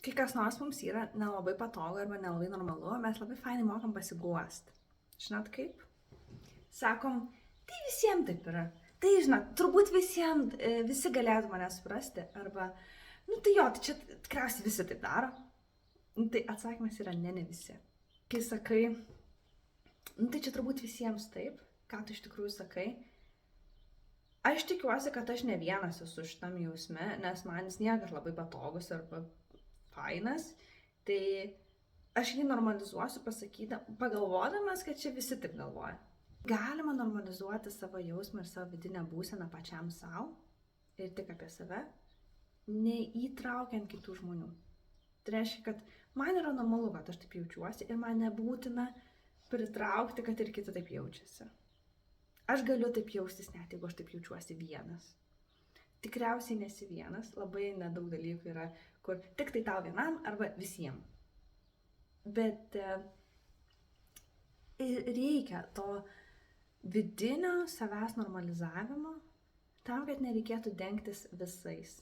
Kai kas nors mums yra nelabai patogu arba nelabai normalu, mes labai fainai mokam pasiguost. Žinot kaip? Sakom, tai visiems taip yra. Tai žinot, turbūt visiems, visi galėtų mane suprasti. Arba, nu tai jo, tai čia tikriausiai visi taip daro. Nu, tai atsakymas yra ne visi. Kai sakai, nu tai čia turbūt visiems taip, ką tu iš tikrųjų sakai. Aš tikiuosi, kad aš ne vienas esu šitam jausme, nes man jis niekad labai patogus arba fainas, tai aš jį normalizuosiu pagalvodamas, kad čia visi taip galvoja. Galima normalizuoti savo jausmą ir savo vidinę būseną pačiam savo ir tik apie save, neįtraukiant kitų žmonių. Tai reiškia, kad man yra normalu, kad aš taip jaučiuosi ir man nebūtina pritraukti, kad ir kiti taip jaučiasi. Aš galiu taip jaustis net, jeigu aš taip jaučiuosi vienas. Tikriausiai nesi vienas, labai nedaug dalykų yra, kur tik tai tau vienam arba visiems. Bet reikia to vidinio savęs normalizavimo tam, kad nereikėtų dengtis visais.